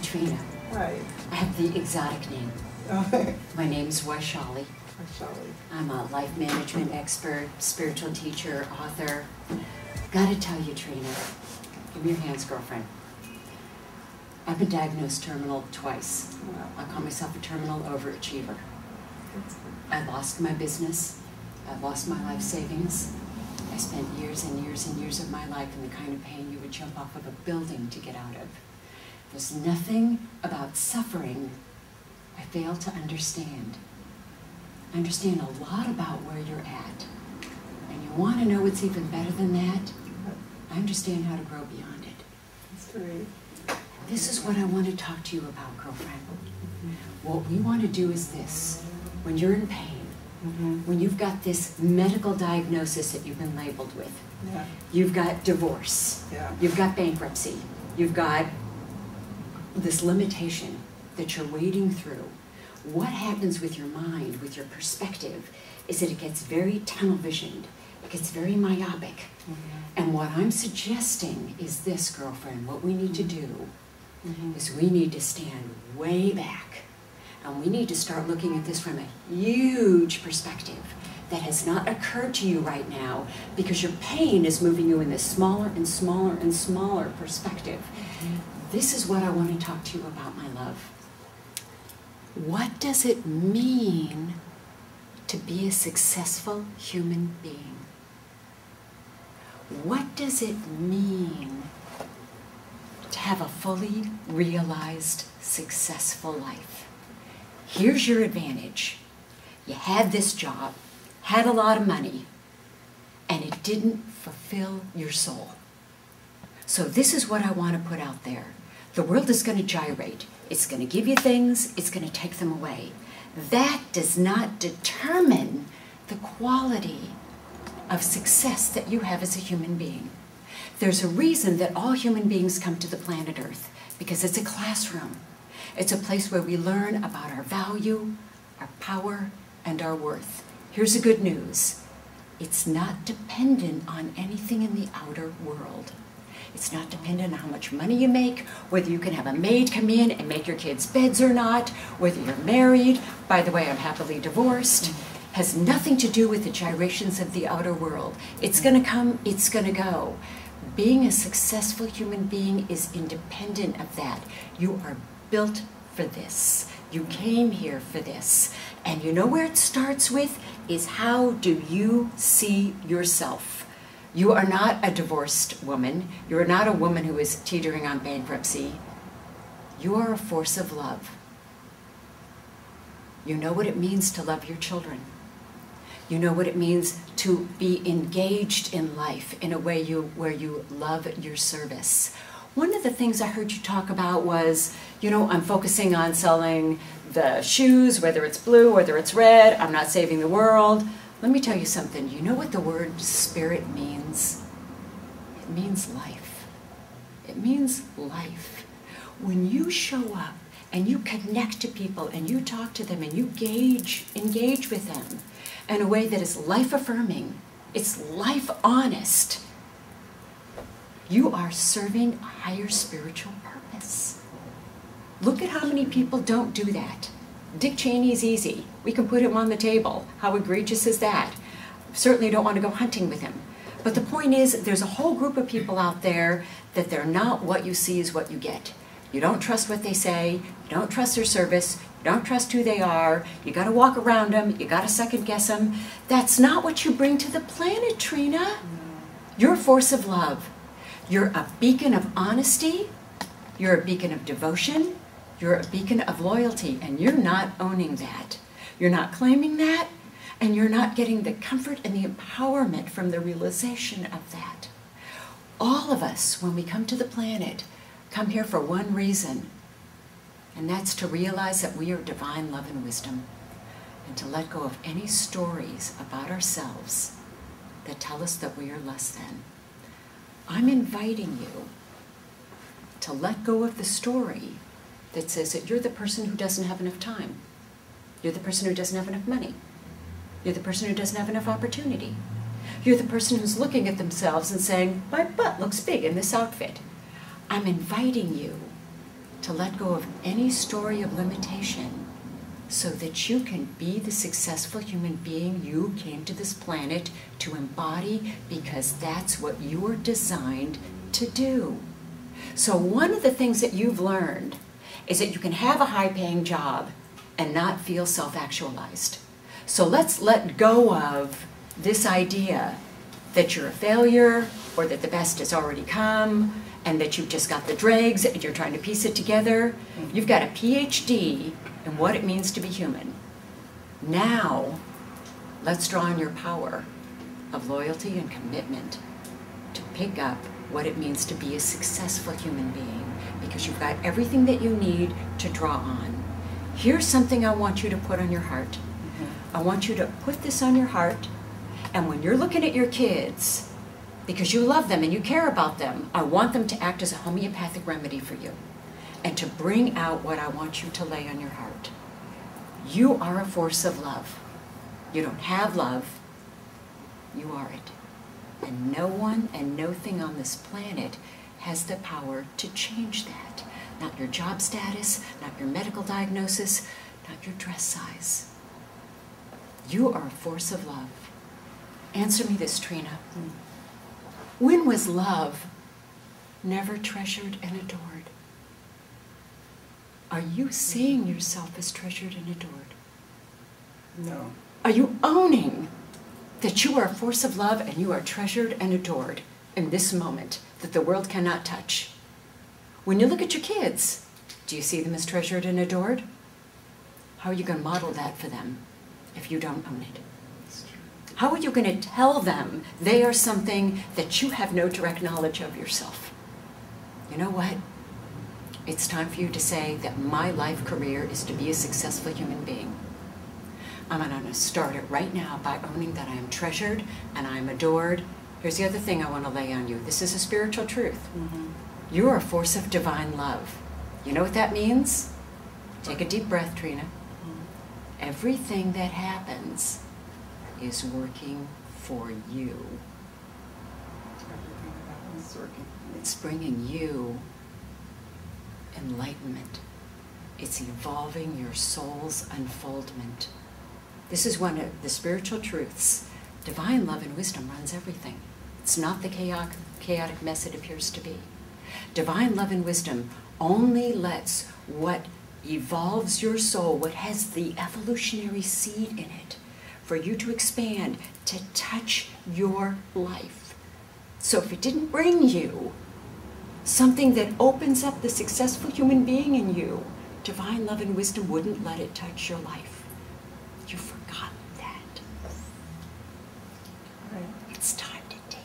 Trina. Hi. I have the exotic name. My name's Waishali. I'm a life management expert, spiritual teacher, author. Gotta tell you, Trina, give me your hands, girlfriend. I've been diagnosed terminal twice. Wow. I call myself a terminal overachiever. I lost my business. I lost my life savings. I spent years and years and years of my life in the kind of pain you would jump off of a building to get out of. There's nothing about suffering I fail to understand. I understand a lot about where you're at. And you want to know what's even better than that? I understand how to grow beyond it. That's great. This is what I want to talk to you about, girlfriend. What we want to do is this. When you're in pain, when you've got this medical diagnosis that you've been labeled with, you've got divorce, you've got bankruptcy, you've got this limitation that you're wading through, what happens with your mind, with your perspective, is that it gets very tunnel visioned. It gets very myopic. And what I'm suggesting is this, girlfriend. What we need to do is we need to stand way back. And we need to start looking at this from a huge perspective that has not occurred to you right now because your pain is moving you in this smaller and smaller and smaller perspective. This is what I want to talk to you about, my love. What does it mean to be a successful human being? What does it mean to have a fully realized, successful life? Here's your advantage. You had this job, had a lot of money, and it didn't fulfill your soul. So this is what I want to put out there. The world is going to gyrate. It's going to give you things, it's going to take them away. That does not determine the quality of success that you have as a human being. There's a reason that all human beings come to the planet Earth, because it's a classroom. It's a place where we learn about our value, our power, and our worth. Here's the good news. It's not dependent on anything in the outer world. It's not dependent on how much money you make, whether you can have a maid come in and make your kids' beds or not, whether you're married. By the way, I'm happily divorced. Has nothing to do with the gyrations of the outer world. It's going to come, it's going to go. Being a successful human being is independent of that. You are built for this. You came here for this. And you know where it starts with is how do you see yourself? You are not a divorced woman. You are not a woman who is teetering on bankruptcy. You are a force of love. You know what it means to love your children. You know what it means to be engaged in life in a way where you love your service. One of the things I heard you talk about was, you know, I'm focusing on selling the shoes, whether it's blue, whether it's red, I'm not saving the world. Let me tell you something. You know what the word spirit means? It means life. It means life. When you show up and you connect to people and you talk to them and you engage with them in a way that is life-affirming, it's life-honest, you are serving a higher spiritual purpose. Look at how many people don't do that. Dick Cheney's easy. We can put him on the table. How egregious is that? Certainly don't want to go hunting with him. But the point is, there's a whole group of people out there that they're not what you see is what you get. You don't trust what they say. You don't trust their service. You don't trust who they are. You got to walk around them. You got to second guess them. That's not what you bring to the planet, Trina. You're a force of love. You're a beacon of honesty. You're a beacon of devotion. You're a beacon of loyalty, and you're not owning that. You're not claiming that, and you're not getting the comfort and the empowerment from the realization of that. All of us, when we come to the planet, come here for one reason, and that's to realize that we are divine love and wisdom, and to let go of any stories about ourselves that tell us that we are less than. I'm inviting you to let go of the story that says that you're the person who doesn't have enough time. You're the person who doesn't have enough money. You're the person who doesn't have enough opportunity. You're the person who's looking at themselves and saying, my butt looks big in this outfit. I'm inviting you to let go of any story of limitation so that you can be the successful human being you came to this planet to embody, because that's what you were designed to do. So one of the things that you've learned is that you can have a high-paying job and not feel self-actualized. So let's let go of this idea that you're a failure, or that the best has already come, and that you've just got the dregs and you're trying to piece it together. You've got a PhD in what it means to be human. Now, let's draw on your power of loyalty and commitment to pick up what it means to be a successful human being, because you've got everything that you need to draw on. Here's something I want you to put on your heart. I want you to put this on your heart, and when you're looking at your kids, because you love them and you care about them, I want them to act as a homeopathic remedy for you and to bring out what I want you to lay on your heart. You are a force of love. You don't have love, you are it. And no one and no thing on this planet has the power to change that. Not your job status, not your medical diagnosis, not your dress size. You are a force of love. Answer me this, Trina. When was love never treasured and adored? Are you seeing yourself as treasured and adored? No. Are you owning that you are a force of love and you are treasured and adored in this moment that the world cannot touch? When you look at your kids, do you see them as treasured and adored? How are you going to model that for them if you don't own it? How are you going to tell them they are something that you have no direct knowledge of yourself? You know what? It's time for you to say that my life career is to be a successful human being. I'm going to start it right now by owning that I am treasured and I am adored. Here's the other thing I want to lay on you. This is a spiritual truth. You are a force of divine love. You know what that means? Take a deep breath, Trina. Everything that happens is working for you. Everything about is working. It's bringing you enlightenment. It's evolving your soul's unfoldment. This is one of the spiritual truths. Divine love and wisdom runs everything. It's not the chaotic mess it appears to be. Divine love and wisdom only lets what evolves your soul, what has the evolutionary seed in it, for you to expand, to touch your life. So if it didn't bring you something that opens up the successful human being in you, divine love and wisdom wouldn't let it touch your life. You've forgotten that. Right. It's time to take